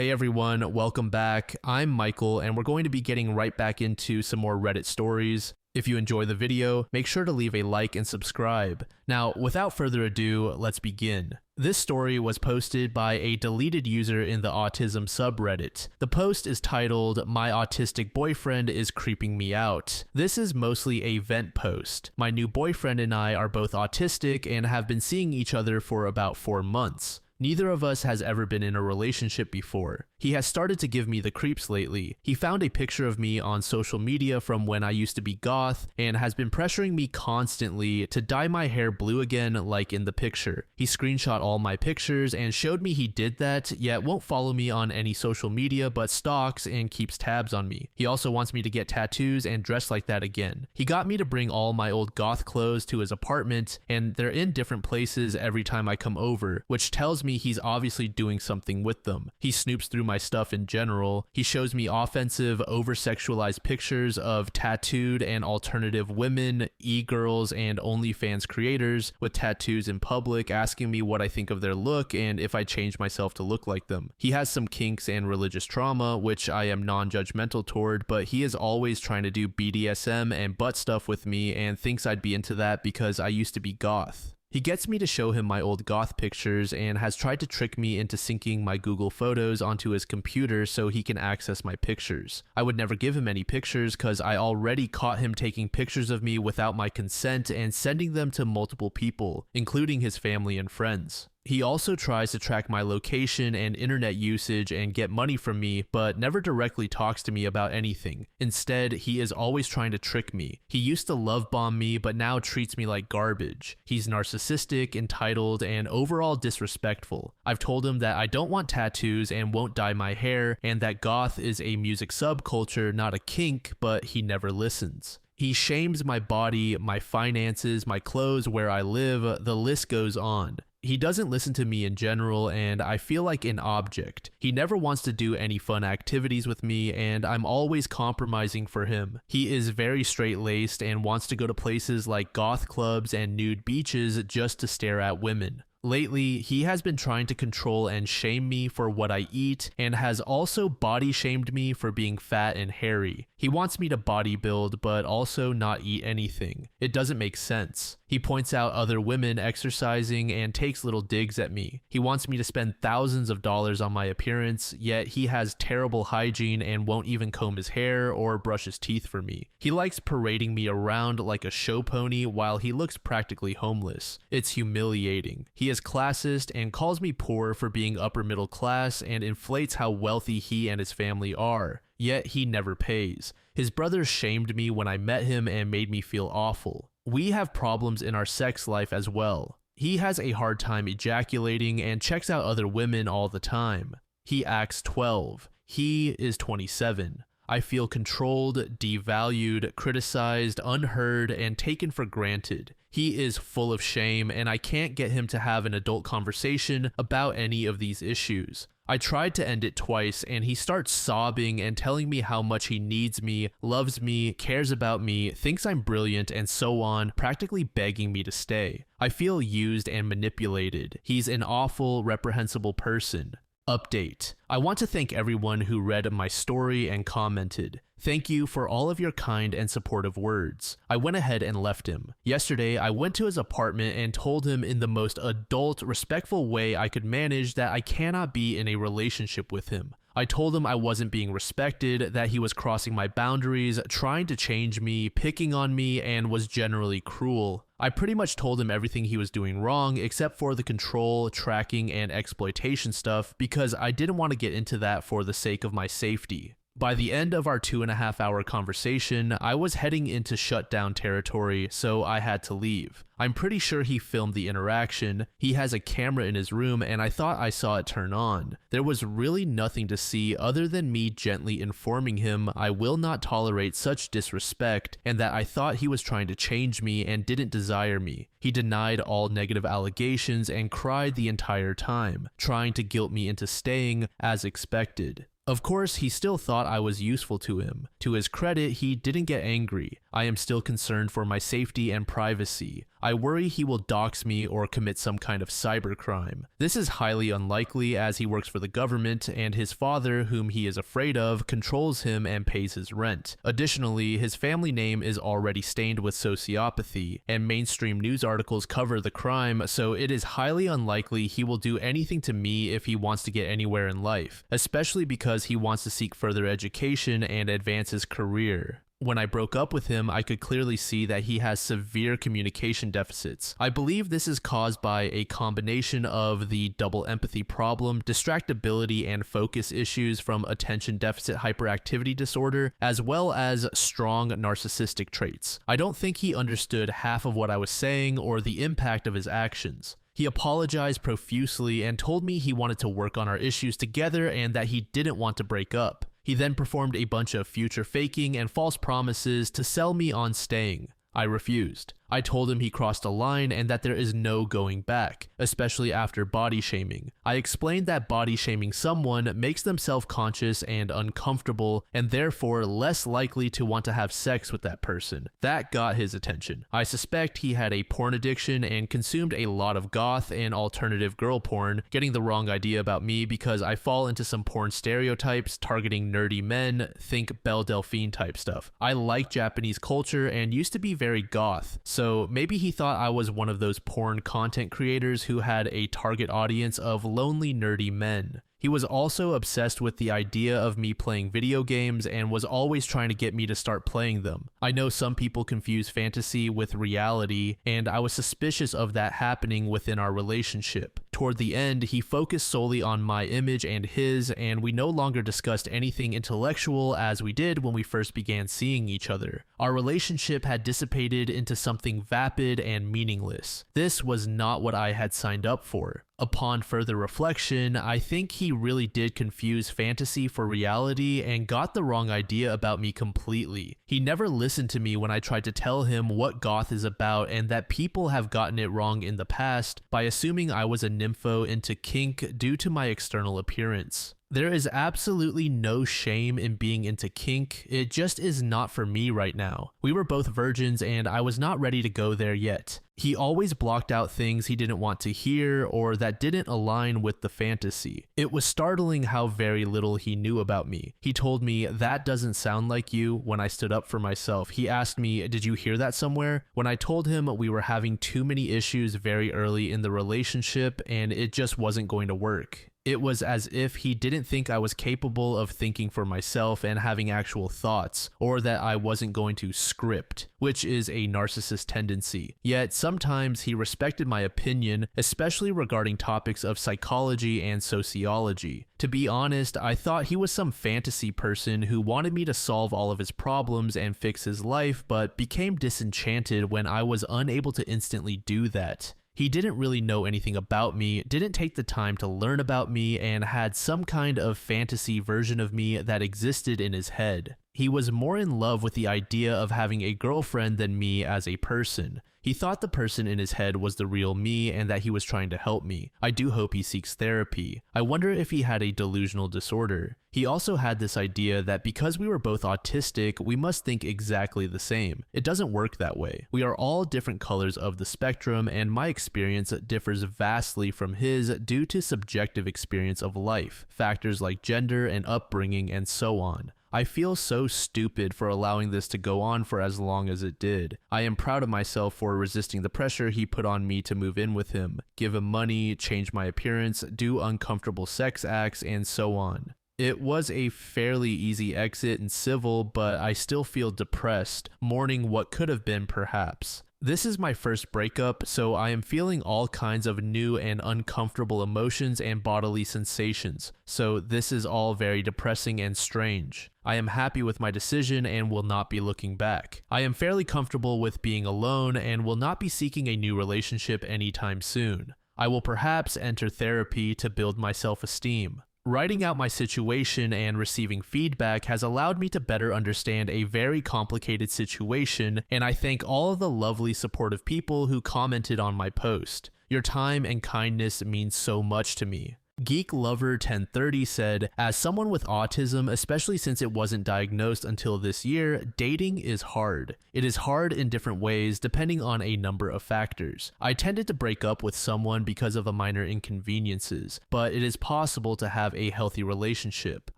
Hey everyone, welcome back. I'm Michael, and we're going to be getting right back into some more Reddit stories. If you enjoy the video, make sure to leave a like and subscribe. Now, without further ado, let's begin. This story was posted by a deleted user in the autism subreddit. The post is titled, "My autistic boyfriend is creeping me out." This is mostly a vent post. My new boyfriend and I are both autistic and have been seeing each other for about 4 months. Neither of us has ever been in a relationship before. He has started to give me the creeps lately. He found a picture of me on social media from when I used to be goth and has been pressuring me constantly to dye my hair blue again like in the picture. He screenshot all my pictures and showed me he did that, yet won't follow me on any social media but stalks and keeps tabs on me. He also wants me to get tattoos and dress like that again. He got me to bring all my old goth clothes to his apartment and they're in different places every time I come over, which tells me he's obviously doing something with them. He snoops through my stuff in general. He shows me offensive, over-sexualized pictures of tattooed and alternative women, e-girls, and OnlyFans creators with tattoos in public, asking me what I think of their look and if I change myself to look like them. He has some kinks and religious trauma, which I am non-judgmental toward, but he is always trying to do BDSM and butt stuff with me and thinks I'd be into that because I used to be goth. He gets me to show him my old goth pictures and has tried to trick me into syncing my Google Photos onto his computer so he can access my pictures. I would never give him any pictures because I already caught him taking pictures of me without my consent and sending them to multiple people, including his family and friends. He also tries to track my location and internet usage and get money from me, but never directly talks to me about anything. Instead, he is always trying to trick me. He used to love bomb me, but now treats me like garbage. He's narcissistic, entitled, and overall disrespectful. I've told him that I don't want tattoos and won't dye my hair, and that goth is a music subculture, not a kink, but he never listens. He shames my body, my finances, my clothes, where I live, the list goes on. He doesn't listen to me in general, and I feel like an object. He never wants to do any fun activities with me, and I'm always compromising for him. He is very straight-laced and wants to go to places like goth clubs and nude beaches just to stare at women. Lately, he has been trying to control and shame me for what I eat and has also body shamed me for being fat and hairy. He wants me to bodybuild but also not eat anything. It doesn't make sense. He points out other women exercising and takes little digs at me. He wants me to spend thousands of dollars on my appearance, yet he has terrible hygiene and won't even comb his hair or brush his teeth for me. He likes parading me around like a show pony while he looks practically homeless. It's humiliating. He is classist and calls me poor for being upper middle class and inflates how wealthy he and his family are. Yet he never pays. His brother shamed me when I met him and made me feel awful. We have problems in our sex life as well. He has a hard time ejaculating and checks out other women all the time. He acts 12. He is 27. I feel controlled, devalued, criticized, unheard, and taken for granted. He is full of shame, and I can't get him to have an adult conversation about any of these issues. I tried to end it twice, and he starts sobbing and telling me how much he needs me, loves me, cares about me, thinks I'm brilliant, and so on, practically begging me to stay. I feel used and manipulated. He's an awful, reprehensible person. Update. I want to thank everyone who read my story and commented. Thank you for all of your kind and supportive words. I went ahead and left him. Yesterday, I went to his apartment and told him in the most adult, respectful way I could manage that I cannot be in a relationship with him. I told him I wasn't being respected, that he was crossing my boundaries, trying to change me, picking on me, and was generally cruel. I pretty much told him everything he was doing wrong except for the control, tracking, and exploitation stuff because I didn't want to get into that for the sake of my safety. By the end of our 2.5-hour conversation, I was heading into shutdown territory, so I had to leave. I'm pretty sure he filmed the interaction. He has a camera in his room and I thought I saw it turn on. There was really nothing to see other than me gently informing him I will not tolerate such disrespect and that I thought he was trying to change me and didn't desire me. He denied all negative allegations and cried the entire time, trying to guilt me into staying as expected. Of course, he still thought I was useful to him. To his credit, he didn't get angry. I am still concerned for my safety and privacy. I worry he will dox me or commit some kind of cybercrime. This is highly unlikely as he works for the government and his father, whom he is afraid of, controls him and pays his rent. Additionally, his family name is already stained with sociopathy, and mainstream news articles cover the crime, so it is highly unlikely he will do anything to me if he wants to get anywhere in life, especially because he wants to seek further education and advance his career. When I broke up with him, I could clearly see that he has severe communication deficits. I believe this is caused by a combination of the double empathy problem, distractibility and focus issues from attention deficit hyperactivity disorder, as well as strong narcissistic traits. I don't think he understood half of what I was saying or the impact of his actions. He apologized profusely and told me he wanted to work on our issues together and that he didn't want to break up. He then performed a bunch of future faking and false promises to sell me on staying. I refused. I told him he crossed a line and that there is no going back, especially after body shaming. I explained that body shaming someone makes them self-conscious and uncomfortable and therefore less likely to want to have sex with that person. That got his attention. I suspect he had a porn addiction and consumed a lot of goth and alternative girl porn, getting the wrong idea about me because I fall into some porn stereotypes targeting nerdy men, think Belle Delphine type stuff. I like Japanese culture and used to be very goth, so maybe he thought I was one of those porn content creators who had a target audience of lonely nerdy men. He was also obsessed with the idea of me playing video games and was always trying to get me to start playing them. I know some people confuse fantasy with reality, and I was suspicious of that happening within our relationship. Toward the end, he focused solely on my image and his, and we no longer discussed anything intellectual as we did when we first began seeing each other. Our relationship had dissipated into something vapid and meaningless. This was not what I had signed up for. Upon further reflection, I think he really did confuse fantasy for reality and got the wrong idea about me completely. He never listened to me when I tried to tell him what goth is about and that people have gotten it wrong in the past by assuming I was a nympho into kink due to my external appearance. There is absolutely no shame in being into kink, it just is not for me right now. We were both virgins and I was not ready to go there yet. He always blocked out things he didn't want to hear or that didn't align with the fantasy. It was startling how very little he knew about me. He told me, "That doesn't sound like you," when I stood up for myself. He asked me, "Did you hear that somewhere?" When I told him we were having too many issues very early in the relationship and it just wasn't going to work. It was as if he didn't think I was capable of thinking for myself and having actual thoughts, or that I wasn't going to script, which is a narcissist tendency. Yet sometimes he respected my opinion, especially regarding topics of psychology and sociology. To be honest, I thought he was some fantasy person who wanted me to solve all of his problems and fix his life, but became disenchanted when I was unable to instantly do that. He didn't really know anything about me, didn't take the time to learn about me, and had some kind of fantasy version of me that existed in his head. He was more in love with the idea of having a girlfriend than me as a person. He thought the person in his head was the real me and that he was trying to help me. I do hope he seeks therapy. I wonder if he had a delusional disorder. He also had this idea that because we were both autistic, we must think exactly the same. It doesn't work that way. We are all different colors of the spectrum, and my experience differs vastly from his due to subjective experience of life, factors like gender and upbringing and so on. I feel so stupid for allowing this to go on for as long as it did. I am proud of myself for resisting the pressure he put on me to move in with him, give him money, change my appearance, do uncomfortable sex acts, and so on. It was a fairly easy exit and civil, but I still feel depressed, mourning what could have been perhaps. This is my first breakup, so I am feeling all kinds of new and uncomfortable emotions and bodily sensations, so this is all very depressing and strange. I am happy with my decision and will not be looking back. I am fairly comfortable with being alone and will not be seeking a new relationship anytime soon. I will perhaps enter therapy to build my self-esteem. Writing out my situation and receiving feedback has allowed me to better understand a very complicated situation, and I thank all of the lovely supportive people who commented on my post. Your time and kindness means so much to me. Geek Lover 1030 said, as someone with autism, especially since it wasn't diagnosed until this year, dating is hard. It is hard in different ways depending on a number of factors. I tended to break up with someone because of a minor inconveniences, but it is possible to have a healthy relationship.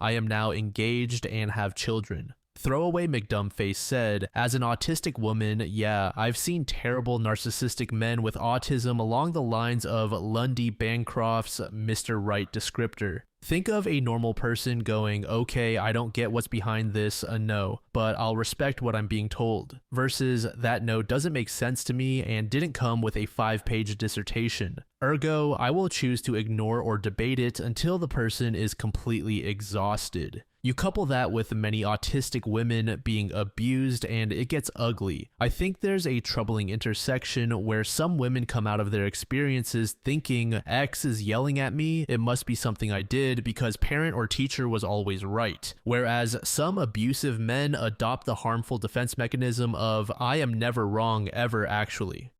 I am now engaged and have children. Throwaway McDumbface said, as an autistic woman, yeah, I've seen terrible narcissistic men with autism along the lines of Lundy Bancroft's Mr. Right descriptor. Think of a normal person going, okay, I don't get what's behind this, no, but I'll respect what I'm being told, versus that no doesn't make sense to me and didn't come with a 5-page dissertation. Ergo, I will choose to ignore or debate it until the person is completely exhausted. You couple that with many autistic women being abused and it gets ugly. I think there's a troubling intersection where some women come out of their experiences thinking X is yelling at me, it must be something I did because parent or teacher was always right. Whereas some abusive men adopt the harmful defense mechanism of I am never wrong ever actually.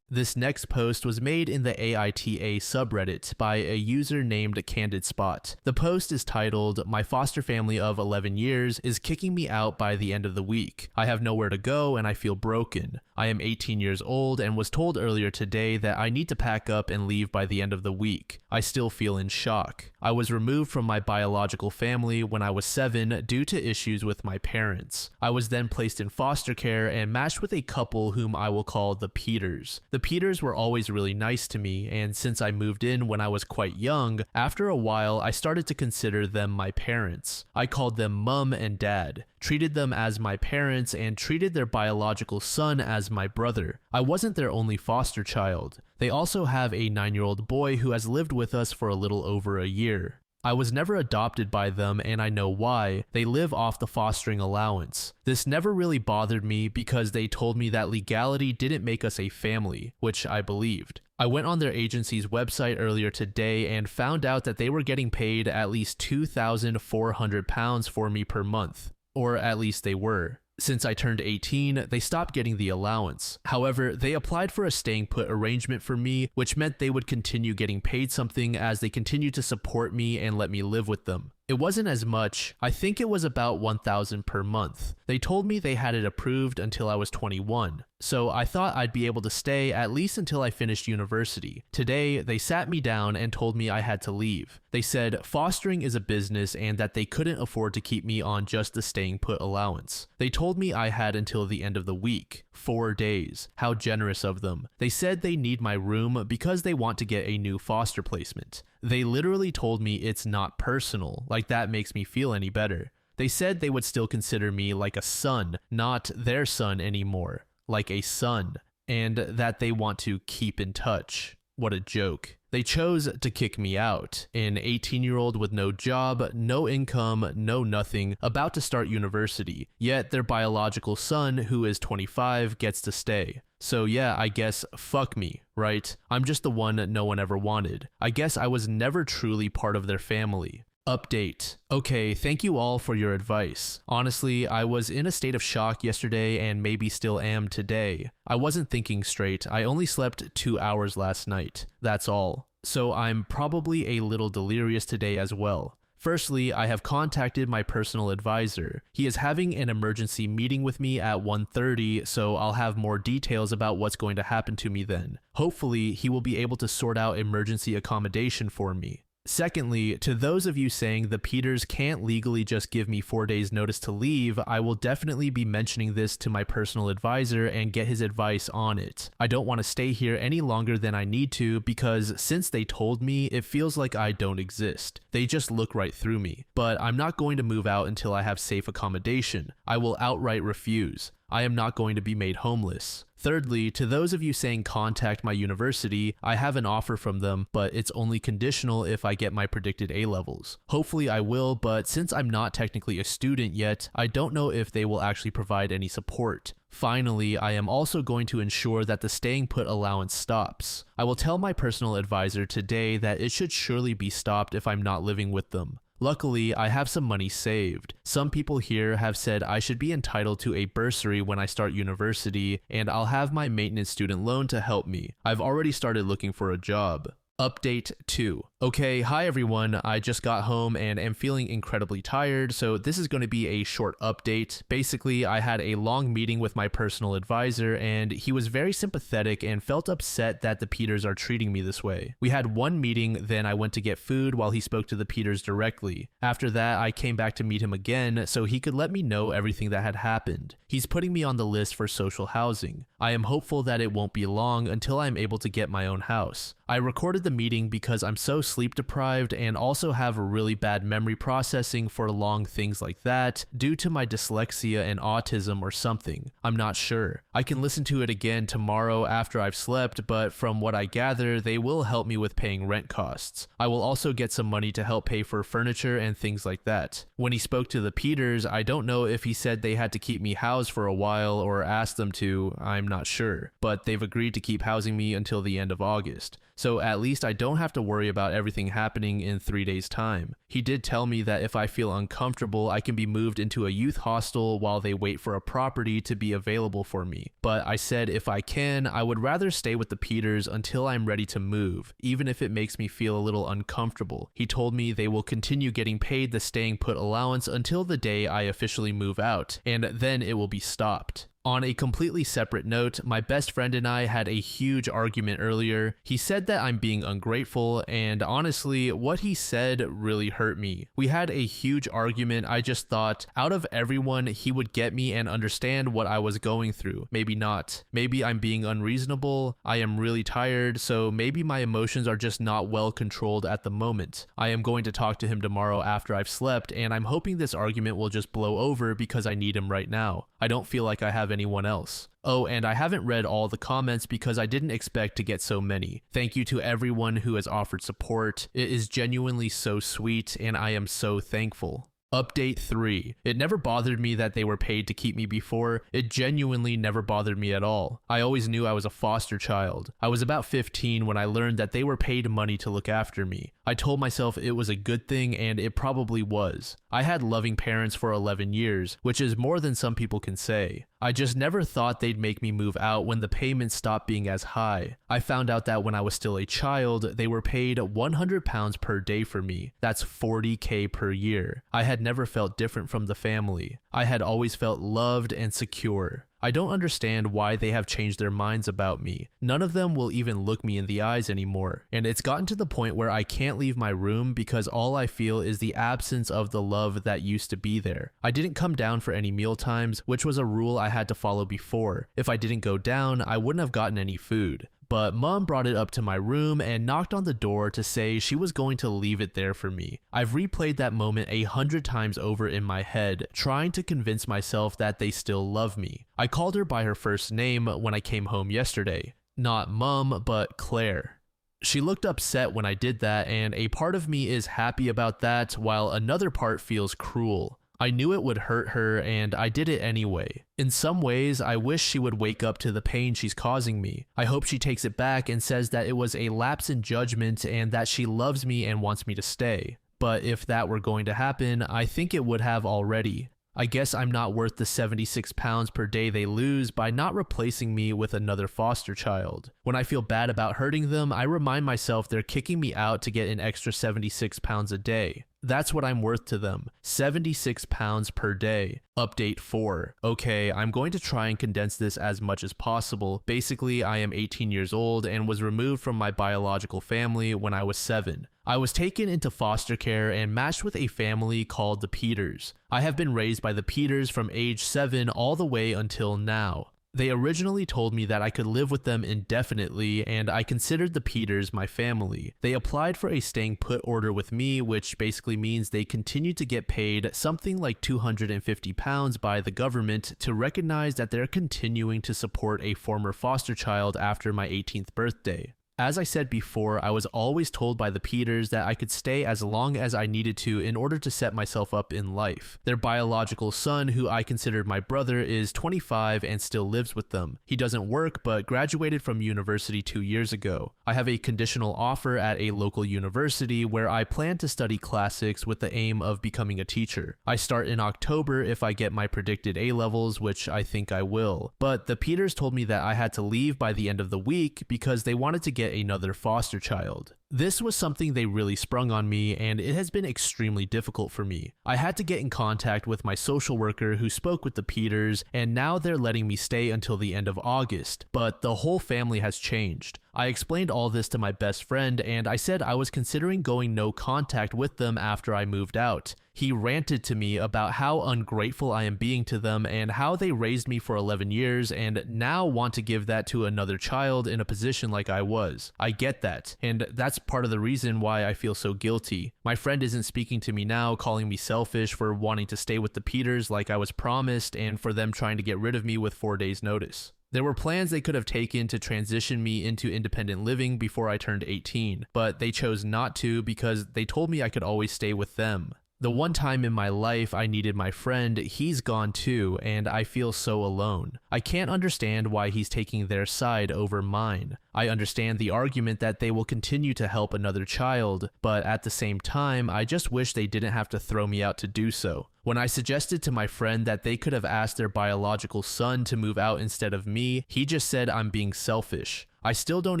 This next post was made in the AITA subreddit by a user named Candid Spot. The post is titled, "My foster family of 11 years is kicking me out by the end of the week. I have nowhere to go and I feel broken. I am 18 years old and was told earlier today that I need to pack up and leave by the end of the week. I still feel in shock. I was removed from my biological family when I was 7 due to issues with my parents. I was then placed in foster care and matched with a couple whom I will call the Peters. The Peters were always really nice to me, and since I moved in when I was quite young, after a while I started to consider them my parents. I called them mum and dad, treated them as my parents, and treated their biological son as my brother. I wasn't their only foster child. They also have a 9-year-old boy who has lived with us for a little over a year. I was never adopted by them and I know why. They live off the fostering allowance. This never really bothered me because they told me that legality didn't make us a family, which I believed. I went on their agency's website earlier today and found out that they were getting paid at least £2,400 for me per month. Or at least they were. Since I turned 18, they stopped getting the allowance. However, they applied for a staying put arrangement for me, which meant they would continue getting paid something as they continued to support me and let me live with them. It wasn't as much. I think it was about $1,000 per month. They told me they had it approved until I was 21. So I thought I'd be able to stay at least until I finished university. Today, they sat me down and told me I had to leave. They said fostering is a business and that they couldn't afford to keep me on just the staying put allowance. They told me I had until the end of the week, 4 days. How generous of them. They said they need my room because they want to get a new foster placement. They literally told me it's not personal, like that makes me feel any better. They said they would still consider me like a son, not their son anymore, like a son, and that they want to keep in touch. What a joke. They chose to kick me out, an 18-year-old with no job, no income, no nothing, about to start university, yet their biological son, who is 25, gets to stay. So yeah, I guess fuck me, right? I'm just the one no one ever wanted. I guess I was never truly part of their family. Update. Okay, thank you all for your advice. Honestly, I was in a state of shock yesterday and maybe still am today. I wasn't thinking straight. I only slept 2 hours last night. That's all. So I'm probably a little delirious today as well. Firstly, I have contacted my personal advisor. He is having an emergency meeting with me at 1:30, so I'll have more details about what's going to happen to me then. Hopefully, he will be able to sort out emergency accommodation for me. Secondly, to those of you saying the Peters can't legally just give me 4 days notice to leave, I will definitely be mentioning this to my personal advisor and get his advice on it. I don't want to stay here any longer than I need to because since they told me, it feels like I don't exist. They just look right through me. But I'm not going to move out until I have safe accommodation. I will outright refuse. I am not going to be made homeless. Thirdly, to those of you saying contact my university, I have an offer from them, but it's only conditional if I get my predicted A-levels. Hopefully I will, but since I'm not technically a student yet, I don't know if they will actually provide any support. Finally, I am also going to ensure that the staying put allowance stops. I will tell my personal advisor today that it should surely be stopped if I'm not living with them. Luckily, I have some money saved. Some people here have said I should be entitled to a bursary when I start university, and I'll have my maintenance student loan to help me. I've already started looking for a job. Update 2. Okay, hi everyone, I just got home and am feeling incredibly tired, so this is going to be a short update. Basically, I had a long meeting with my personal advisor and he was very sympathetic and felt upset that the Peters are treating me this way. We had one meeting, then I went to get food while he spoke to the Peters directly. After that, I came back to meet him again so he could let me know everything that had happened. He's putting me on the list for social housing. I am hopeful that it won't be long until I'm able to get my own house. I recorded the meeting because I'm so sleep deprived and also have a really bad memory processing for long things like that due to my dyslexia and autism or something. I'm not sure. I can listen to it again tomorrow after I've slept, but from what I gather, they will help me with paying rent costs. I will also get some money to help pay for furniture and things like that. When he spoke to the Peters, I don't know if he said they had to keep me housed for a while or asked them to, I'm not sure, but they've agreed to keep housing me until the end of August. So at least I don't have to worry about everything happening in 3 days' time. He did tell me that if I feel uncomfortable, I can be moved into a youth hostel while they wait for a property to be available for me. But I said if I can, I would rather stay with the Peters until I'm ready to move, even if it makes me feel a little uncomfortable. He told me they will continue getting paid the staying put allowance until the day I officially move out, and then it will be stopped. On a completely separate note, my best friend and I had a huge argument earlier. He said that I'm being ungrateful, and honestly, what he said really hurt me. We had a huge argument. I just thought, out of everyone, he would get me and understand what I was going through. Maybe not. Maybe I'm being unreasonable. I am really tired, so maybe my emotions are just not well controlled at the moment. I am going to talk to him tomorrow after I've slept, and I'm hoping this argument will just blow over because I need him right now. I don't feel like I have anyone else. Oh, and I haven't read all the comments because I didn't expect to get so many. Thank you to everyone who has offered support. It is genuinely so sweet, and I am so thankful. Update 3. It never bothered me that they were paid to keep me before. It genuinely never bothered me at all. I always knew I was a foster child. I was about 15 when I learned that they were paid money to look after me. I told myself it was a good thing, and it probably was. I had loving parents for 11 years, which is more than some people can say. I just never thought they'd make me move out when the payments stopped being as high. I found out that when I was still a child, they were paid £100 per day for me. That's $40,000 per year. I had never felt different from the family. I had always felt loved and secure. I don't understand why they have changed their minds about me. None of them will even look me in the eyes anymore, and it's gotten to the point where I can't leave my room because all I feel is the absence of the love that used to be there. I didn't come down for any meal times, which was a rule I had to follow before. If I didn't go down, I wouldn't have gotten any food. But mom brought it up to my room and knocked on the door to say she was going to leave it there for me. I've replayed that moment 100 times over in my head, trying to convince myself that they still love me. I called her by her first name when I came home yesterday. Not Mum, but Claire. She looked upset when I did that, and a part of me is happy about that, while another part feels cruel. I knew it would hurt her, and I did it anyway. In some ways, I wish she would wake up to the pain she's causing me. I hope she takes it back and says that it was a lapse in judgment and that she loves me and wants me to stay. But if that were going to happen, I think it would have already. I guess I'm not worth the £76 per day they lose by not replacing me with another foster child. When I feel bad about hurting them, I remind myself they're kicking me out to get an extra £76 a day. That's what I'm worth to them, £76 per day. Update 4. Okay, I'm going to try and condense this as much as possible. Basically, I am 18 years old and was removed from my biological family when I was 7. I was taken into foster care and matched with a family called the Peters. I have been raised by the Peters from age 7 all the way until now. They originally told me that I could live with them indefinitely, and I considered the Peters my family. They applied for a staying put order with me, which basically means they continue to get paid something like £250 by the government to recognize that they're continuing to support a former foster child after my 18th birthday. As I said before, I was always told by the Peters that I could stay as long as I needed to in order to set myself up in life. Their biological son, who I considered my brother, is 25 and still lives with them. He doesn't work but graduated from university 2 years ago. I have a conditional offer at a local university where I plan to study classics with the aim of becoming a teacher. I start in October if I get my predicted A-levels, which I think I will. But the Peters told me that I had to leave by the end of the week because they wanted to get another foster child. This was something they really sprung on me, and it has been extremely difficult for me. I had to get in contact with my social worker who spoke with the Peters, and now they're letting me stay until the end of August, but the whole family has changed. I explained all this to my best friend, and I said I was considering going no contact with them after I moved out. He ranted to me about how ungrateful I am being to them and how they raised me for 11 years and now want to give that to another child in a position like I was. I get that, and that's part of the reason why I feel so guilty. My friend isn't speaking to me now, calling me selfish for wanting to stay with the Peters like I was promised and for them trying to get rid of me with 4 days' notice. There were plans they could have taken to transition me into independent living before I turned 18, but they chose not to because they told me I could always stay with them. The one time in my life I needed my friend, he's gone too, and I feel so alone. I can't understand why he's taking their side over mine. I understand the argument that they will continue to help another child, but at the same time, I just wish they didn't have to throw me out to do so. When I suggested to my friend that they could have asked their biological son to move out instead of me, he just said I'm being selfish. I still don't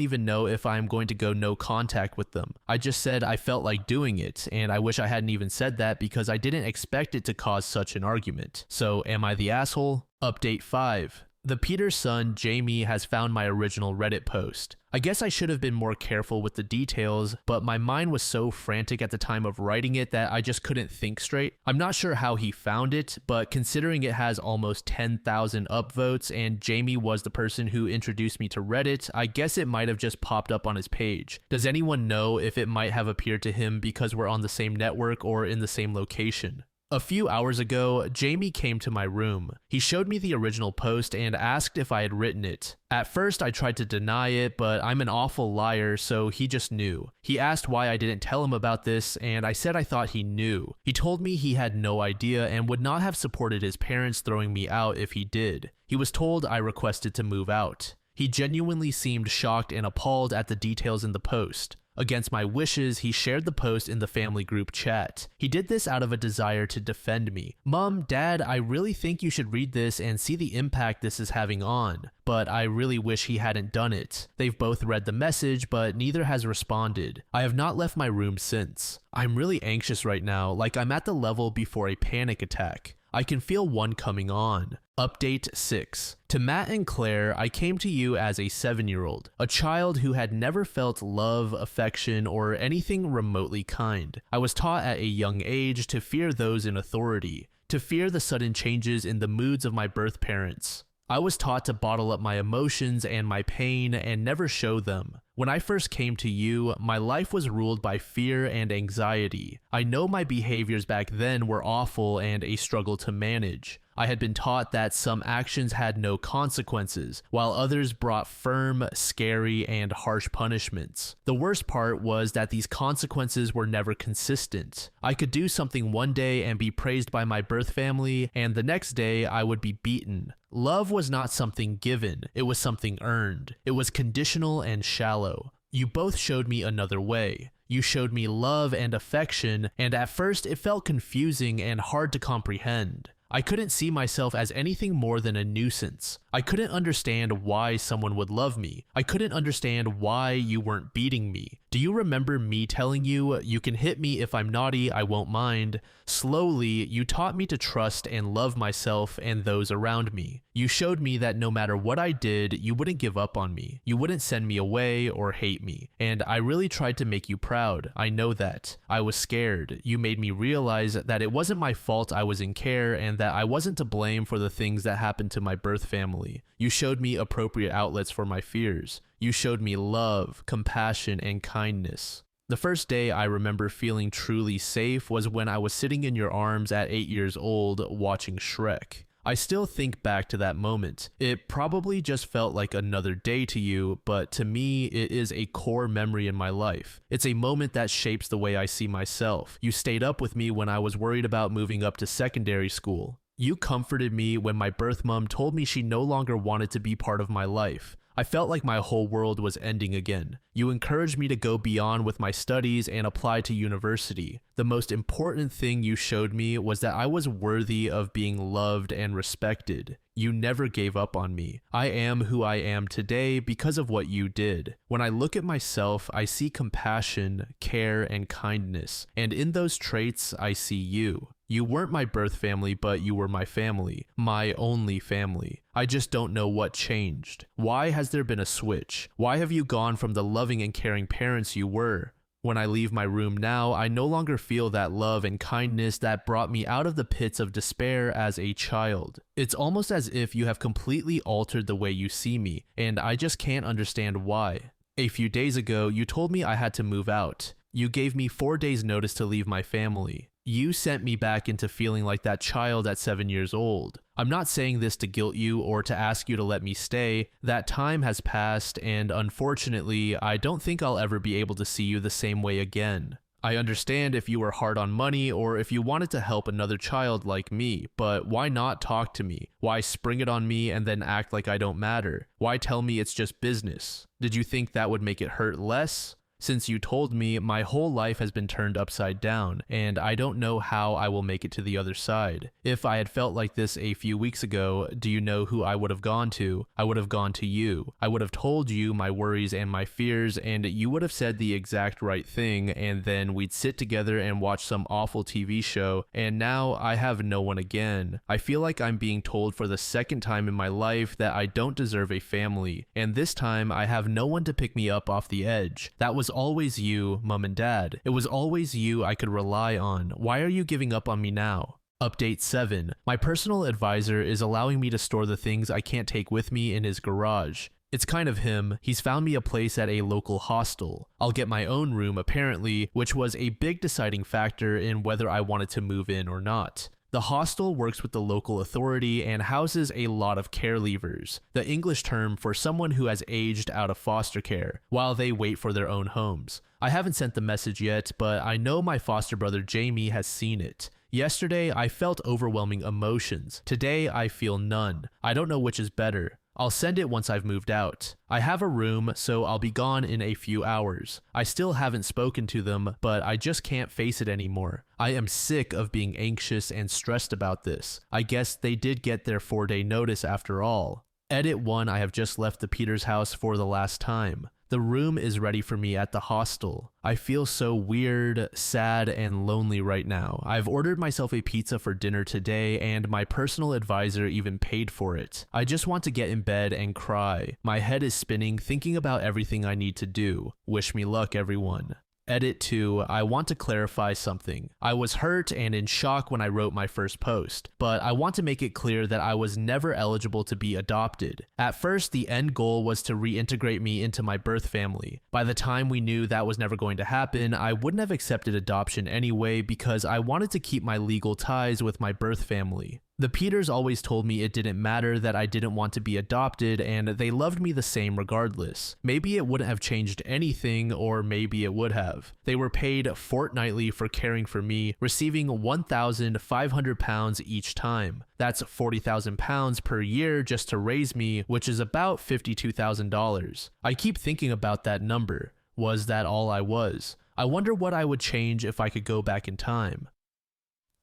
even know if I'm going to go no contact with them. I just said I felt like doing it, and I wish I hadn't even said that because I didn't expect it to cause such an argument. So am I the asshole? Update 5. The Peters' son, Jamie, has found my original Reddit post. I guess I should have been more careful with the details, but my mind was so frantic at the time of writing it that I just couldn't think straight. I'm not sure how he found it, but considering it has almost 10,000 upvotes and Jamie was the person who introduced me to Reddit, I guess it might have just popped up on his page. Does anyone know if it might have appeared to him because we're on the same network or in the same location? A few hours ago, Jamie came to my room. He showed me the original post and asked if I had written it. At first, I tried to deny it, but I'm an awful liar, so he just knew. He asked why I didn't tell him about this, and I said I thought he knew. He told me he had no idea and would not have supported his parents throwing me out if he did. He was told I requested to move out. He genuinely seemed shocked and appalled at the details in the post. Against my wishes, he shared the post in the family group chat. He did this out of a desire to defend me. Mom, Dad, I really think you should read this and see the impact this is having on. But I really wish he hadn't done it. They've both read the message, but neither has responded. I have not left my room since. I'm really anxious right now, like I'm at the level before a panic attack. I can feel one coming on. Update 6. To Matt and Claire, I came to you as a 7-year-old, a child who had never felt love, affection, or anything remotely kind. I was taught at a young age to fear those in authority, to fear the sudden changes in the moods of my birth parents. I was taught to bottle up my emotions and my pain and never show them. When I first came to you, my life was ruled by fear and anxiety. I know my behaviors back then were awful and a struggle to manage. I had been taught that some actions had no consequences, while others brought firm, scary, and harsh punishments. The worst part was that these consequences were never consistent. I could do something one day and be praised by my birth family, and the next day I would be beaten. Love was not something given, it was something earned. It was conditional and shallow. You both showed me another way. You showed me love and affection, and at first it felt confusing and hard to comprehend. I couldn't see myself as anything more than a nuisance. I couldn't understand why someone would love me. I couldn't understand why you weren't beating me. Do you remember me telling you, you can hit me if I'm naughty, I won't mind? Slowly, you taught me to trust and love myself and those around me. You showed me that no matter what I did, you wouldn't give up on me. You wouldn't send me away or hate me. And I really tried to make you proud. I know that. I was scared. You made me realize that it wasn't my fault I was in care and that I wasn't to blame for the things that happened to my birth family. You showed me appropriate outlets for my fears. You showed me love, compassion, and kindness. The first day I remember feeling truly safe was when I was sitting in your arms at 8 years old watching Shrek. I still think back to that moment. It probably just felt like another day to you, but to me, it is a core memory in my life. It's a moment that shapes the way I see myself. You stayed up with me when I was worried about moving up to secondary school. You comforted me when my birth mom told me she no longer wanted to be part of my life. I felt like my whole world was ending again. You encouraged me to go beyond with my studies and apply to university. The most important thing you showed me was that I was worthy of being loved and respected. You never gave up on me. I am who I am today because of what you did. When I look at myself, I see compassion, care, and kindness, and in those traits, I see you. You weren't my birth family, but you were my family, my only family. I just don't know what changed. Why has there been a switch? Why have you gone from the loving and caring parents you were? When I leave my room now, I no longer feel that love and kindness that brought me out of the pits of despair as a child. It's almost as if you have completely altered the way you see me, and I just can't understand why. A few days ago, you told me I had to move out. You gave me 4 days notice to leave my family. You sent me back into feeling like that child at 7 years old. I'm not saying this to guilt you or to ask you to let me stay. That time has passed, and unfortunately, I don't think I'll ever be able to see you the same way again. I understand if you were hard on money or if you wanted to help another child like me, but why not talk to me? Why spring it on me and then act like I don't matter? Why tell me it's just business? Did you think that would make it hurt less? Since you told me, my whole life has been turned upside down, and I don't know how I will make it to the other side. If I had felt like this a few weeks ago, do you know who I would have gone to? I would have gone to you. I would have told you my worries and my fears, and you would have said the exact right thing, and then we'd sit together and watch some awful TV show, and now I have no one again. I feel like I'm being told for the second time in my life that I don't deserve a family, and this time I have no one to pick me up off the edge. That was always you, Mom and Dad. It was always you I could rely on. Why are you giving up on me now? Update 7. My personal advisor is allowing me to store the things I can't take with me in his garage. It's kind of him. He's found me a place at a local hostel. I'll get my own room apparently, which was a big deciding factor in whether I wanted to move in or not. The hostel works with the local authority and houses a lot of care leavers, the English term for someone who has aged out of foster care, while they wait for their own homes. I haven't sent the message yet, but I know my foster brother Jamie has seen it. Yesterday, I felt overwhelming emotions. Today, I feel none. I don't know which is better. I'll send it once I've moved out. I have a room, so I'll be gone in a few hours. I still haven't spoken to them, but I just can't face it anymore. I am sick of being anxious and stressed about this. I guess they did get their 4-day notice after all. Edit 1. I have just left the Peters house for the last time. The room is ready for me at the hostel. I feel so weird, sad, and lonely right now. I've ordered myself a pizza for dinner today, and my personal advisor even paid for it. I just want to get in bed and cry. My head is spinning thinking about everything I need to do. Wish me luck, everyone. Edit 2. I want to clarify something. I was hurt and in shock when I wrote my first post, but I want to make it clear that I was never eligible to be adopted. At first, the end goal was to reintegrate me into my birth family. By the time we knew that was never going to happen, I wouldn't have accepted adoption anyway because I wanted to keep my legal ties with my birth family. The Peters always told me it didn't matter that I didn't want to be adopted and they loved me the same regardless. Maybe it wouldn't have changed anything, or maybe it would have. They were paid fortnightly for caring for me, receiving £1,500 each time. That's £40,000 per year just to raise me, which is about $52,000. I keep thinking about that number. Was that all I was? I wonder what I would change if I could go back in time.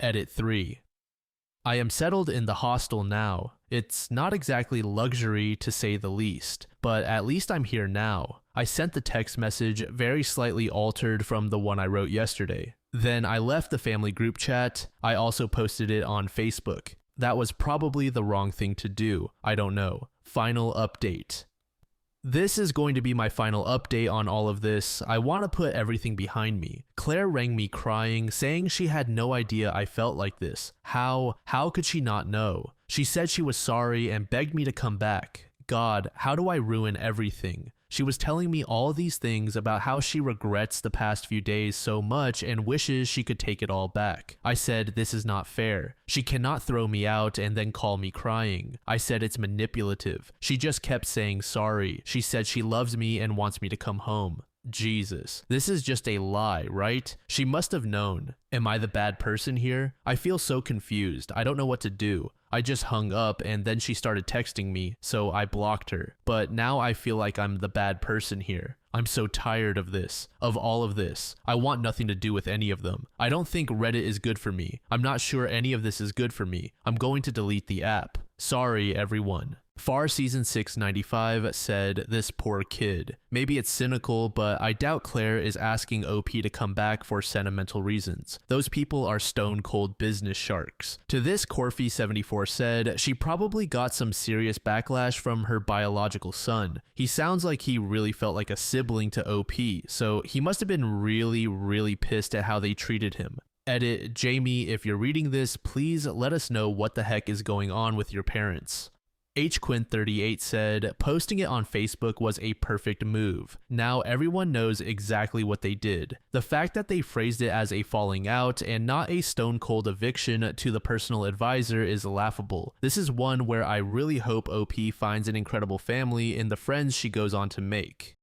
Edit 3. I am settled in the hostel now. It's not exactly luxury to say the least, but at least I'm here now. I sent the text message very slightly altered from the one I wrote yesterday. Then I left the family group chat. I also posted it on Facebook. That was probably the wrong thing to do. I don't know. Final update. This is going to be my final update on all of this. I want to put everything behind me. Claire rang me crying, saying she had no idea I felt like this. How could she not know? She said she was sorry and begged me to come back. God, how do I ruin everything? She was telling me all these things about how she regrets the past few days so much and wishes she could take it all back. I said, this is not fair. She cannot throw me out and then call me crying. I said it's manipulative. She just kept saying sorry. She said she loves me and wants me to come home. Jesus, this is just a lie, right? She must have known. Am I the bad person here? I feel so confused. I don't know what to do. I just hung up and then she started texting me, so I blocked her. But now I feel like I'm the bad person here. I'm so tired of this, of all of this. I want nothing to do with any of them. I don't think Reddit is good for me. I'm not sure any of this is good for me. I'm going to delete the app. Sorry, everyone. Far Season 695 said, "This poor kid." Maybe it's cynical, but I doubt Claire is asking OP to come back for sentimental reasons. Those people are stone cold business sharks. To this, Corfy74 said, "She probably got some serious backlash from her biological son. He sounds like he really felt like a sibling to OP, so he must have been really pissed at how they treated him." Edit, Jamie, if you're reading this, please let us know what the heck is going on with your parents. HQuinn38 said, "Posting it on Facebook was a perfect move. Now everyone knows exactly what they did. The fact that they phrased it as a falling out and not a stone cold eviction to the personal advisor is laughable. This is one where I really hope OP finds an incredible family in the friends she goes on to make."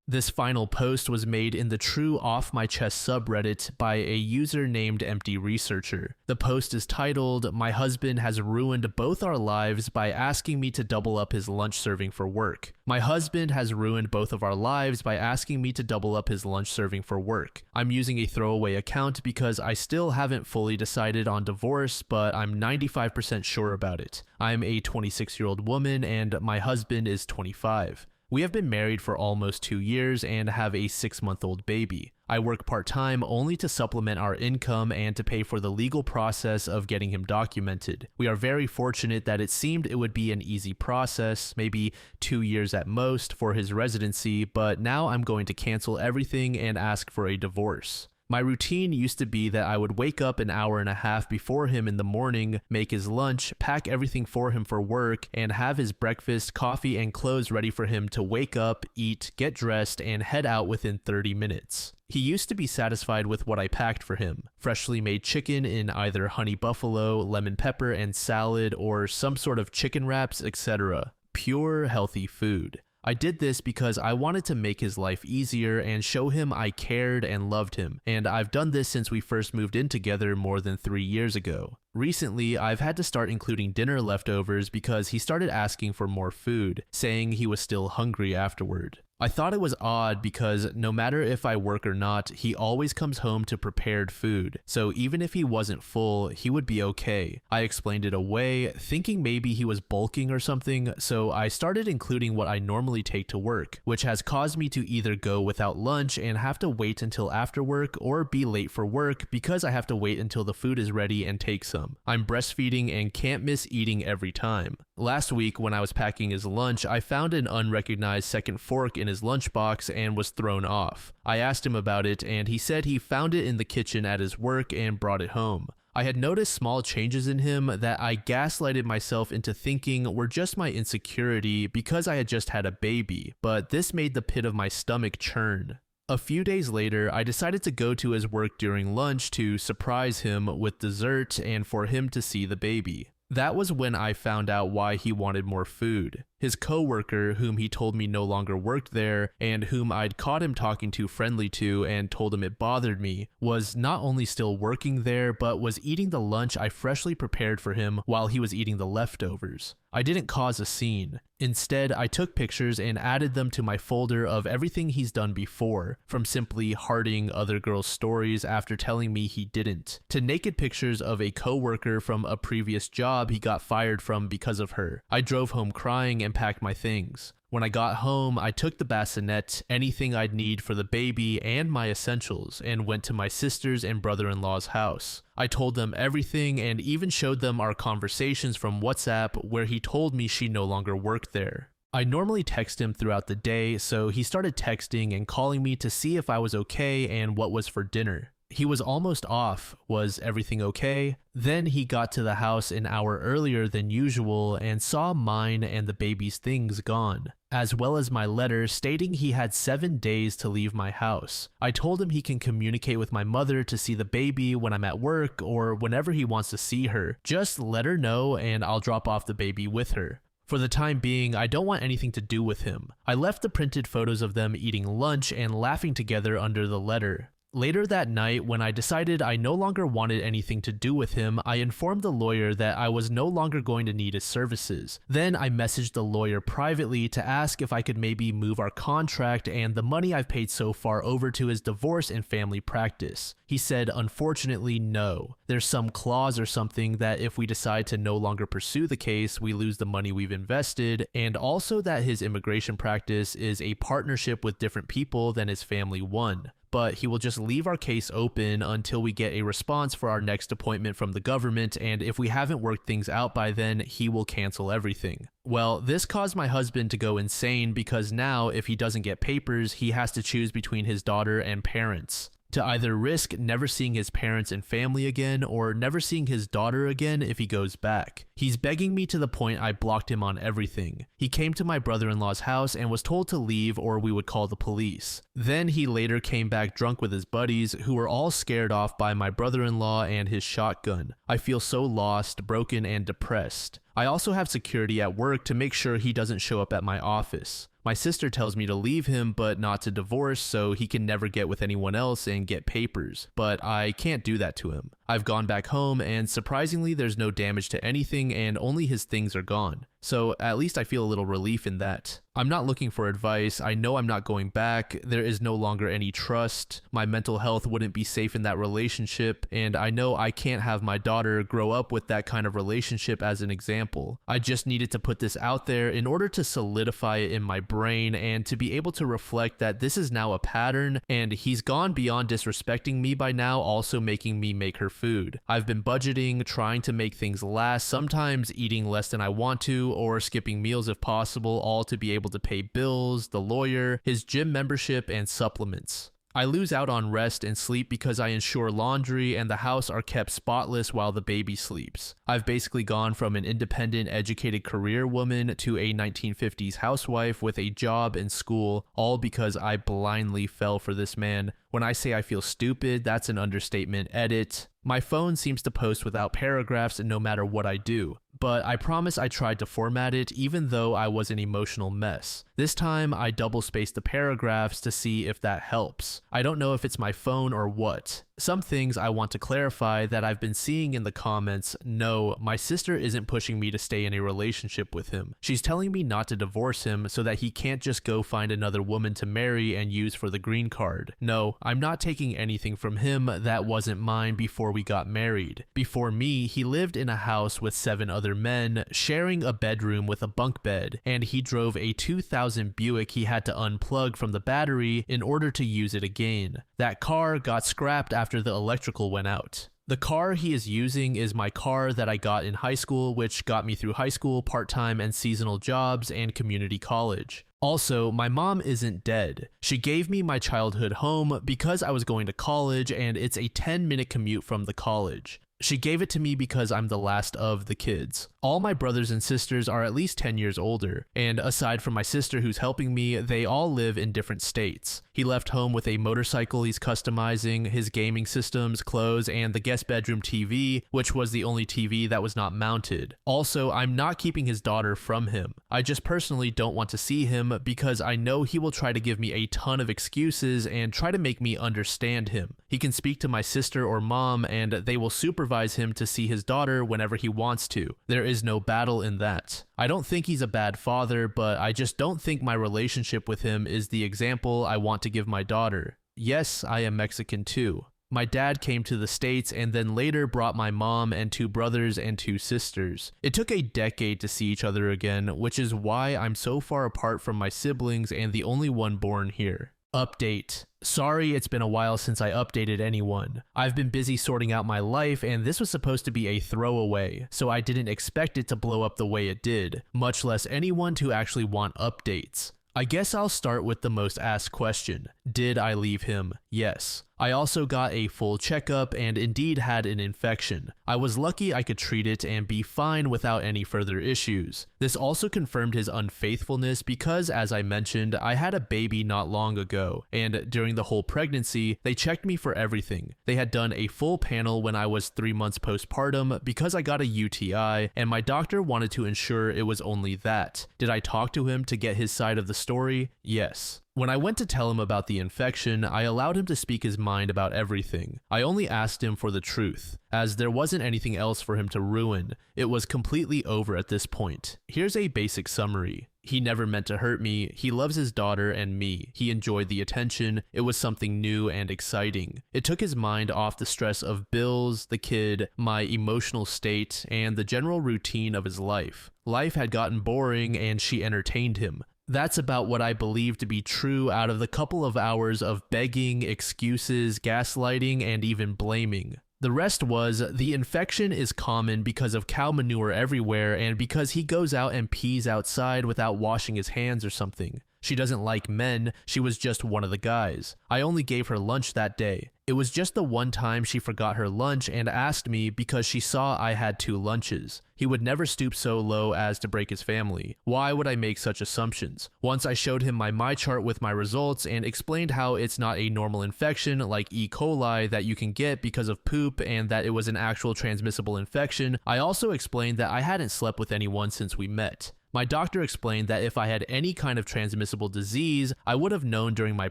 This final post was made in the True Off My Chest subreddit by a user named Empty Researcher. The post is titled, "My husband has ruined both our lives by asking me to double up his lunch serving for work. My husband has ruined both of our lives by asking me to double up his lunch serving for work. I'm using a throwaway account because I still haven't fully decided on divorce, but I'm 95% sure about it. I'm a 26-year-old woman and my husband is 25. We have been married for almost 2 years and have a 6-month-old baby. I work part-time only to supplement our income and to pay for the legal process of getting him documented. We are very fortunate that it seemed it would be an easy process, maybe 2 years at most for his residency, but now I'm going to cancel everything and ask for a divorce. My routine used to be that I would wake up an hour and a half before him in the morning, make his lunch, pack everything for him for work, and have his breakfast, coffee, and clothes ready for him to wake up, eat, get dressed, and head out within 30 minutes. He used to be satisfied with what I packed for him. Freshly made chicken in either honey buffalo, lemon pepper, and salad, or some sort of chicken wraps, etc. Pure, healthy food. I did this because I wanted to make his life easier and show him I cared and loved him, and I've done this since we first moved in together more than 3 years ago. Recently, I've had to start including dinner leftovers because he started asking for more food, saying he was still hungry afterward. I thought it was odd because no matter if I work or not, he always comes home to prepared food, so even if he wasn't full, he would be okay. I explained it away, thinking maybe he was bulking or something, so I started including what I normally take to work, which has caused me to either go without lunch and have to wait until after work or be late for work because I have to wait until the food is ready and take some. I'm breastfeeding and can't miss eating every time. Last week when I was packing his lunch, I found an unrecognized second fork in his lunchbox and was thrown off. I asked him about it and he said he found it in the kitchen at his work and brought it home. I had noticed small changes in him that I gaslighted myself into thinking were just my insecurity because I had just had a baby, but this made the pit of my stomach churn. A few days later, I decided to go to his work during lunch to surprise him with dessert and for him to see the baby. That was when I found out why he wanted more food. His coworker, whom he told me no longer worked there, and whom I'd caught him talking too friendly to and told him it bothered me, was not only still working there, but was eating the lunch I freshly prepared for him while he was eating the leftovers. I didn't cause a scene. Instead, I took pictures and added them to my folder of everything he's done before, from simply hearting other girls' stories after telling me he didn't, to naked pictures of a coworker from a previous job he got fired from because of her. I drove home crying and packed my things. When I got home, I took the bassinet, anything I'd need for the baby, and my essentials, and went to my sister's and brother-in-law's house. I told them everything and even showed them our conversations from WhatsApp where he told me she no longer worked there. I normally text him throughout the day, so he started texting and calling me to see if I was okay and what was for dinner. He was almost off. Was everything okay? Then he got to the house an hour earlier than usual and saw mine and the baby's things gone, as well as my letter stating he had 7 days to leave my house. I told him he can communicate with my mother to see the baby when I'm at work or whenever he wants to see her. Just let her know and I'll drop off the baby with her. For the time being, I don't want anything to do with him. I left the printed photos of them eating lunch and laughing together under the letter. Later that night, when I decided I no longer wanted anything to do with him, I informed the lawyer that I was no longer going to need his services. Then I messaged the lawyer privately to ask if I could maybe move our contract and the money I've paid so far over to his divorce and family practice. He said, unfortunately, no. There's some clause or something that if we decide to no longer pursue the case, we lose the money we've invested, and also that his immigration practice is a partnership with different people than his family won. But he will just leave our case open until we get a response for our next appointment from the government, and if we haven't worked things out by then, he will cancel everything. Well, this caused my husband to go insane because now, if he doesn't get papers, he has to choose between his daughter and parents. To either risk never seeing his parents and family again or never seeing his daughter again if he goes back. He's begging me to the point I blocked him on everything. He came to my brother-in-law's house and was told to leave or we would call the police. Then he later came back drunk with his buddies who were all scared off by my brother-in-law and his shotgun. I feel so lost, broken, and depressed. I also have security at work to make sure he doesn't show up at my office. My sister tells me to leave him but not to divorce so he can never get with anyone else and get papers, but I can't do that to him. I've gone back home and surprisingly there's no damage to anything and only his things are gone. So at least I feel a little relief in that. I'm not looking for advice. I know I'm not going back. There is no longer any trust. My mental health wouldn't be safe in that relationship, and I know I can't have my daughter grow up with that kind of relationship as an example. I just needed to put this out there in order to solidify it in my brain and to be able to reflect that this is now a pattern, and he's gone beyond disrespecting me by now also making me make her food. I've been budgeting, trying to make things last, sometimes eating less than I want to or skipping meals if possible, all to be able to pay bills, the lawyer, his gym membership, and supplements. I lose out on rest and sleep because I ensure laundry and the house are kept spotless while the baby sleeps. I've basically gone from an independent, educated career woman to a 1950s housewife with a job and school, all because I blindly fell for this man. When I say I feel stupid, that's an understatement. Edit. My phone seems to post without paragraphs no matter what I do, but I promise I tried to format it even though I was an emotional mess. This time I double-spaced the paragraphs to see if that helps. I don't know if it's my phone or what. Some things I want to clarify that I've been seeing in the comments. No, my sister isn't pushing me to stay in a relationship with him. She's telling me not to divorce him so that he can't just go find another woman to marry and use for the green card. No, I'm not taking anything from him that wasn't mine before we got married. Before me, he lived in a house with 7 other men, sharing a bedroom with a bunk bed, and he drove a 2000 Buick he had to unplug from the battery in order to use it again. That car got scrapped after the electrical went out. The car he is using is my car that I got in high school, which got me through high school, part-time and seasonal jobs, and community college. Also, my mom isn't dead. She gave me my childhood home because I was going to college and it's a 10-minute commute from the college. She gave it to me because I'm the last of the kids. All my brothers and sisters are at least 10 years older, and aside from my sister who's helping me, they all live in different states. He left home with a motorcycle he's customizing, his gaming systems, clothes, and the guest bedroom TV, which was the only TV that was not mounted. Also, I'm not keeping his daughter from him. I just personally don't want to see him because I know he will try to give me a ton of excuses and try to make me understand him. He can speak to my sister or mom and they will supervise him to see his daughter whenever he wants to. There is no battle in that. I don't think he's a bad father, but I just don't think my relationship with him is the example I want to give my daughter. Yes, I am Mexican too. My dad came to the States and then later brought my mom and 2 brothers and 2 sisters. It took a decade to see each other again, which is why I'm so far apart from my siblings and the only one born here. Update. Sorry, it's been a while since I updated anyone. I've been busy sorting out my life and this was supposed to be a throwaway, so I didn't expect it to blow up the way it did, much less anyone to actually want updates. I guess I'll start with the most asked question. Did I leave him? Yes. I also got a full checkup and indeed had an infection. I was lucky I could treat it and be fine without any further issues. This also confirmed his unfaithfulness because, as I mentioned, I had a baby not long ago, and during the whole pregnancy, they checked me for everything. They had done a full panel when I was 3 months postpartum because I got a UTI, and my doctor wanted to ensure it was only that. Did I talk to him to get his side of the story? Yes. When I went to tell him about the infection, I allowed him to speak his mind about everything. I only asked him for the truth, as there wasn't anything else for him to ruin. It was completely over at this point. Here's a basic summary. He never meant to hurt me. He loves his daughter and me. He enjoyed the attention. It was something new and exciting. It took his mind off the stress of bills, the kid, my emotional state, and the general routine of his life. Life had gotten boring and she entertained him. That's about what I believe to be true out of the couple of hours of begging, excuses, gaslighting, and even blaming. The rest was, the infection is common because of cow manure everywhere and because he goes out and pees outside without washing his hands or something. She doesn't like men, she was just one of the guys. I only gave her lunch that day. It was just the one time she forgot her lunch and asked me because she saw I had 2 lunches. He would never stoop so low as to break his family. Why would I make such assumptions? Once I showed him my chart with my results and explained how it's not a normal infection like E. coli that you can get because of poop and that it was an actual transmissible infection, I also explained that I hadn't slept with anyone since we met. My doctor explained that if I had any kind of transmissible disease, I would have known during my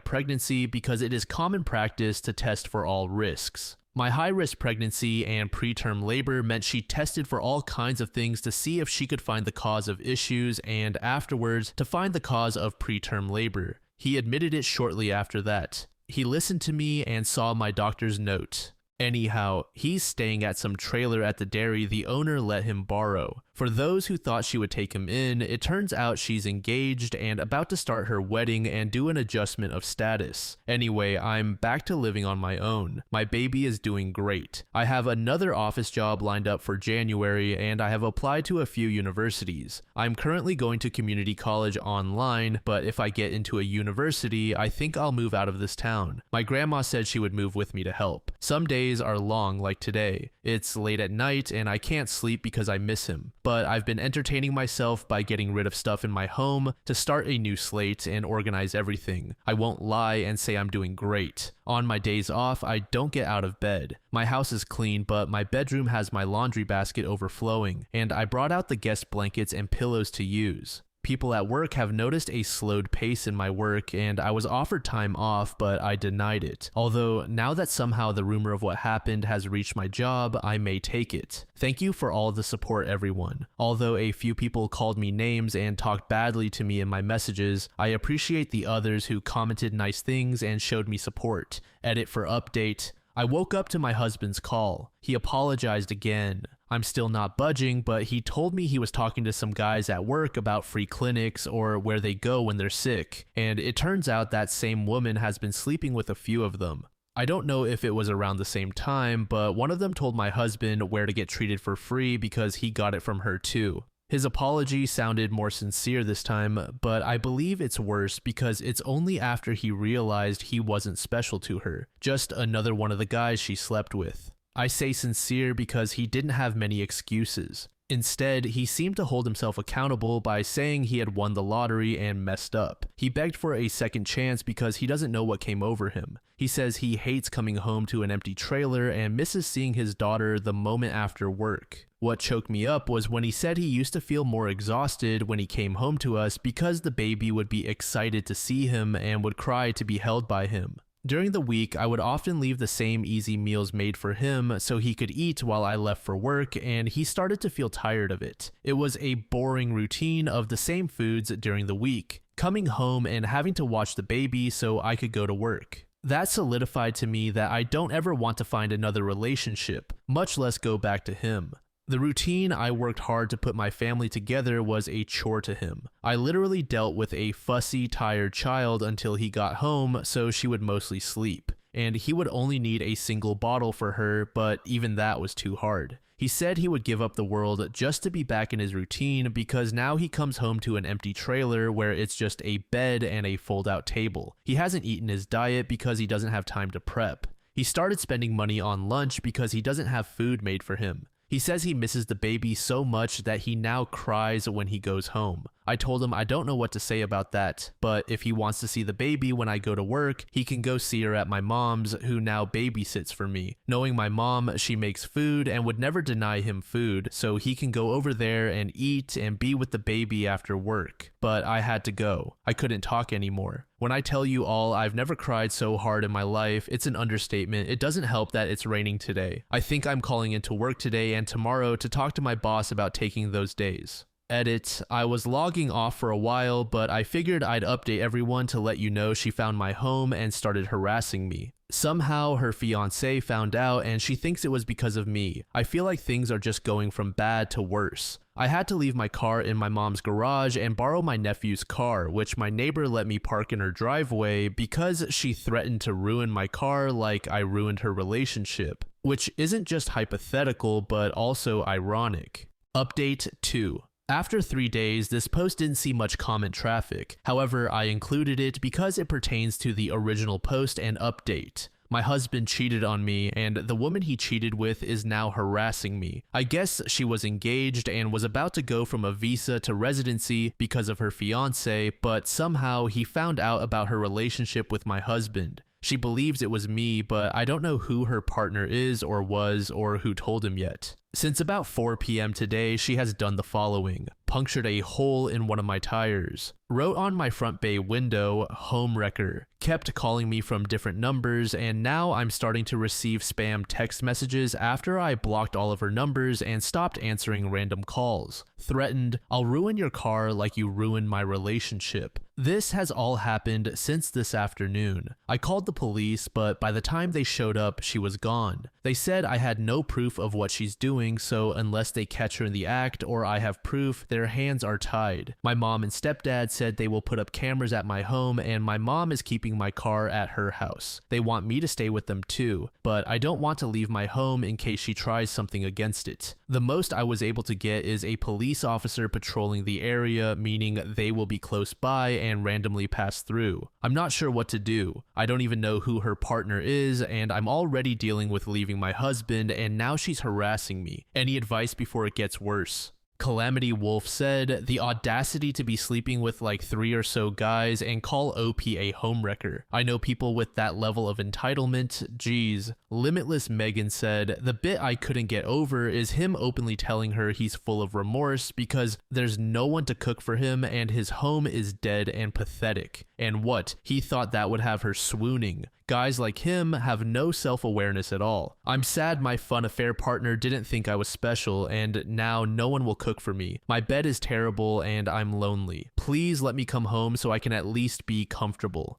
pregnancy because it is common practice to test for all risks. My high-risk pregnancy and preterm labor meant she tested for all kinds of things to see if she could find the cause of issues and afterwards to find the cause of preterm labor. He admitted it shortly after that. He listened to me and saw my doctor's note. Anyhow, he's staying at some trailer at the dairy the owner let him borrow. For those who thought she would take him in, it turns out she's engaged and about to start her wedding and do an adjustment of status. Anyway, I'm back to living on my own. My baby is doing great. I have another office job lined up for January and I have applied to a few universities. I'm currently going to community college online, but if I get into a university, I think I'll move out of this town. My grandma said she would move with me to help. Some days are long like today. It's late at night and I can't sleep because I miss him. But I've been entertaining myself by getting rid of stuff in my home to start a new slate and organize everything. I won't lie and say I'm doing great. On my days off, I don't get out of bed. My house is clean, but my bedroom has my laundry basket overflowing, and I brought out the guest blankets and pillows to use. People at work have noticed a slowed pace in my work and I was offered time off, but I denied it. Although now that somehow the rumor of what happened has reached my job, I may take it. Thank you for all the support, everyone. Although a few people called me names and talked badly to me in my messages, I appreciate the others who commented nice things and showed me support. Edit for update. I woke up to my husband's call. He apologized again. I'm still not budging, but he told me he was talking to some guys at work about free clinics or where they go when they're sick, and it turns out that same woman has been sleeping with a few of them. I don't know if it was around the same time, but one of them told my husband where to get treated for free because he got it from her too. His apology sounded more sincere this time, but I believe it's worse because it's only after he realized he wasn't special to her, just another one of the guys she slept with. I say sincere because he didn't have many excuses. Instead, he seemed to hold himself accountable by saying he had won the lottery and messed up. He begged for a second chance because he doesn't know what came over him. He says he hates coming home to an empty trailer and misses seeing his daughter the moment after work. What choked me up was when he said he used to feel more exhausted when he came home to us because the baby would be excited to see him and would cry to be held by him. During the week, I would often leave the same easy meals made for him so he could eat while I left for work, and he started to feel tired of it. It was a boring routine of the same foods during the week, coming home and having to watch the baby so I could go to work. That solidified to me that I don't ever want to find another relationship, much less go back to him. The routine I worked hard to put my family together was a chore to him. I literally dealt with a fussy, tired child until he got home so she would mostly sleep, and he would only need a single bottle for her, but even that was too hard. He said he would give up the world just to be back in his routine because now he comes home to an empty trailer where it's just a bed and a fold-out table. He hasn't eaten his diet because he doesn't have time to prep. He started spending money on lunch because he doesn't have food made for him. He says he misses the baby so much that he now cries when he goes home. I told him I don't know what to say about that, but if he wants to see the baby when I go to work, he can go see her at my mom's, who now babysits for me. Knowing my mom, she makes food and would never deny him food, so he can go over there and eat and be with the baby after work. But I had to go. I couldn't talk anymore. When I tell you all I've never cried so hard in my life, it's an understatement. It doesn't help that it's raining today. I think I'm calling into work today and tomorrow to talk to my boss about taking those days. Edit. I was logging off for a while, but I figured I'd update everyone to let you know she found my home and started harassing me. Somehow her fiancé found out and she thinks it was because of me. I feel like things are just going from bad to worse. I had to leave my car in my mom's garage and borrow my nephew's car, which my neighbor let me park in her driveway because she threatened to ruin my car like I ruined her relationship, which isn't just hypothetical but also ironic. Update 2. After 3 days, this post didn't see much comment traffic. However, I included it because it pertains to the original post and update. My husband cheated on me, and the woman he cheated with is now harassing me. I guess she was engaged and was about to go from a visa to residency because of her fiancé, but somehow he found out about her relationship with my husband. She believes it was me, but I don't know who her partner is or was or who told him yet. Since about 4 p.m. today, she has done the following: punctured a hole in one of my tires, wrote on my front bay window, "home wrecker," kept calling me from different numbers, and now I'm starting to receive spam text messages after I blocked all of her numbers and stopped answering random calls. Threatened, "I'll ruin your car like you ruined my relationship." This has all happened since this afternoon. I called the police, but by the time they showed up, she was gone. They said I had no proof of what she's doing, so unless they catch her in the act or I have proof, their hands are tied. My mom and stepdad said they will put up cameras at my home, and my mom is keeping my car at her house. They want me to stay with them too, but I don't want to leave my home in case she tries something against it. The most I was able to get is a police officer patrolling the area, meaning they will be close by and randomly pass through. I'm not sure what to do. I don't even know who her partner is, and I'm already dealing with leaving my husband, and now she's harassing me. Any advice before it gets worse? Calamity Wolf said, "The audacity to be sleeping with like 3 or so guys and call OP a homewrecker. I know people with that level of entitlement, geez." Limitless Megan said, "The bit I couldn't get over is him openly telling her he's full of remorse because there's no one to cook for him and his home is dead and pathetic. And what? He thought that would have her swooning. Guys like him have no self-awareness at all. I'm sad my fun affair partner didn't think I was special, and now no one will cook for me. My bed is terrible and I'm lonely. Please let me come home so I can at least be comfortable."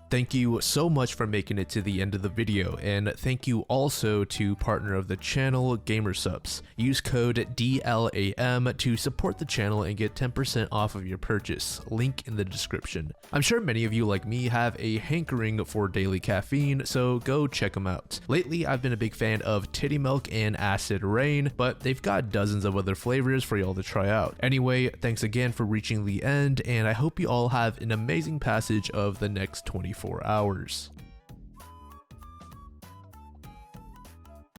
Thank you so much for making it to the end of the video, and thank you also to partner of the channel, GamerSupps. Use code DLAM to support the channel and get 10% off of your purchase, link in the description. I'm sure many of you like me have a hankering for daily caffeine, so go check them out. Lately, I've been a big fan of Titty Milk and Acid Rain, but they've got dozens of other flavors for y'all to try out. Anyway, thanks again for reaching the end, and I hope you all have an amazing passage of the next 24 hours.